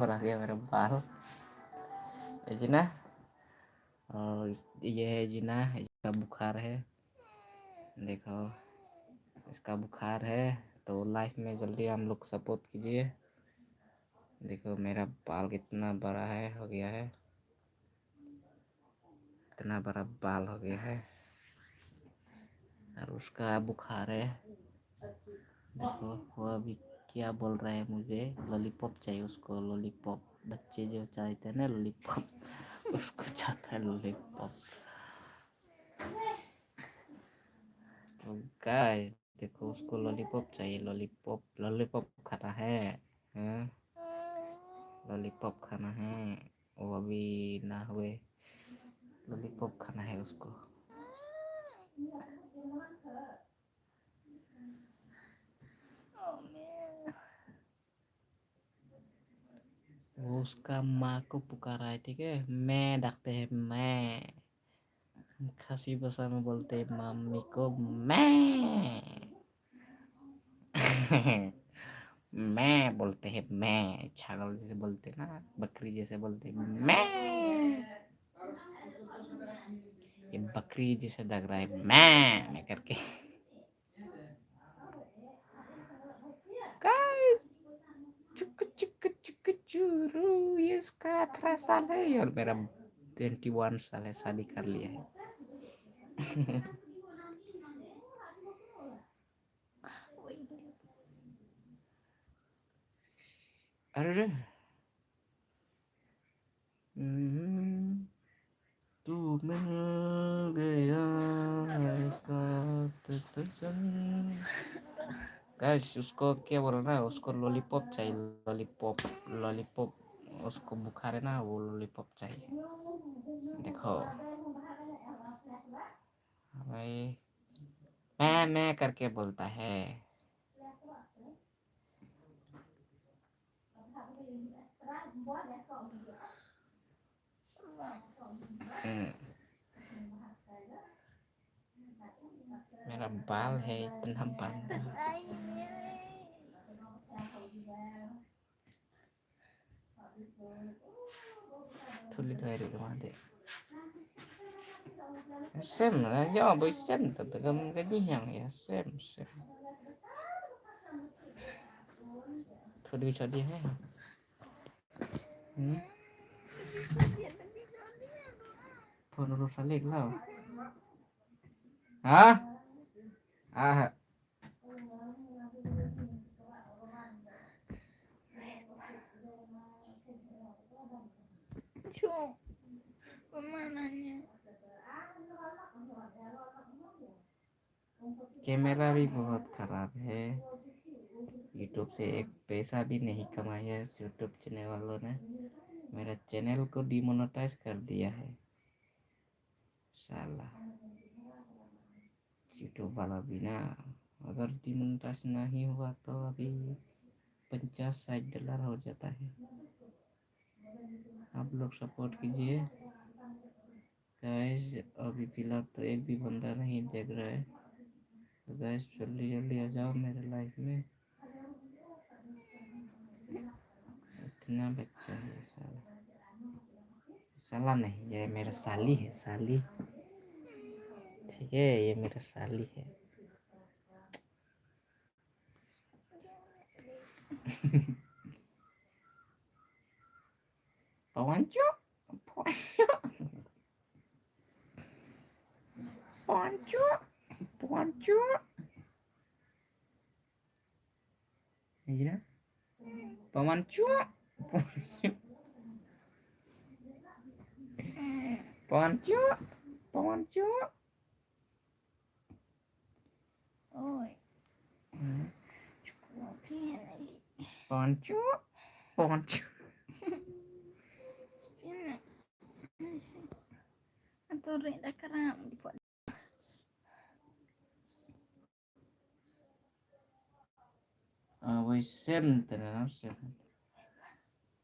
और आ गया मेरा बाल। है जीना। और ये है जीना, इसका बुखार है। देखो इसका बुखार है, तो लाइफ में जल्दी हम लोग सपोर्ट कीजिए। देखो मेरा बाल कितना बड़ा है, हो गया है, इतना बड़ा बाल हो गया है। और उसका बुखार है। देखो वो अभी क्या बोल रहा है, मुझे लॉलीपॉप चाहिए उसको, लॉलीपॉप। बच्चे जो चाहते हैं ना लॉलीपॉप, उसको चाहता है लॉलीपॉप। तो गाइस देखो उसको लॉलीपॉप चाहिए, लॉलीपॉप लॉलीपॉप खाना है। हाँ? लॉलीपॉप खाना है, वो अभी ना हुए, लॉलीपॉप खाना है उसको। वो उसका माँ को पुकारा है, ठीक है। मैं डाकते हैं, मैं खासी भाषा में बोलते हैं मम्मी को मैं। मैं बोलते हैं, मैं छागल जैसे बोलते ना, बकरी जैसे बोलते मैं। ये बकरी जैसे लग रहा है मैं करके। गाइस चुक चुक चुक चुरू, ये इसका 18 साल है और मेरा 21 साल है, शादी कर लिया है। अरे तू मिल गया ऐसा सजन। गाइस उसको क्या बोल रहा है, उसको लॉलीपॉप चाहिए, लॉलीपॉप लॉलीपॉप। उसको बुखार है ना, वो लॉलीपॉप चाहिए। देखो भाई, मैं करके बोलता है। मेरा बाल है इतना बांधा। थोड़ी देर वहाँ दे xem là do bởi xem từ từ cái gì hàng ya xem thôi đi cho đi hết. Thôi nó ra lên nào hả à Cuk, pemanannya? Camera भी बहुत खराब है। यूट्यूब से एक पैसा भी नहीं कमाया यूट्यूब चैनल वालों ने, मेरा चैनल को डिमोनेटाइज कर दिया है साला। यूट्यूब वाला भी ना, अगर डिमोनेटाइज नहीं हुआ तो अभी 50-60 डॉलर हो जाता है। आप लोग सपोर्ट कीजिए गाइस। अभी फिलहाल तो एक भी बंदा नहीं देख रहा है, तो गाइस जल्दी जल्दी आ जाओ मेरे लाइफ में। इतना बच्चा है साला, साला नहीं, ये मेरा साली है, साली। ठीक है, ये मेरा साली है। Poncho, Poncho, Poncho, Poncho. Mira, Poncho, Poncho, Poncho. Oi, cupinha lagi. Poncho, Poncho. Spina. Atau reda karam di pot. Woi sem tenan sem.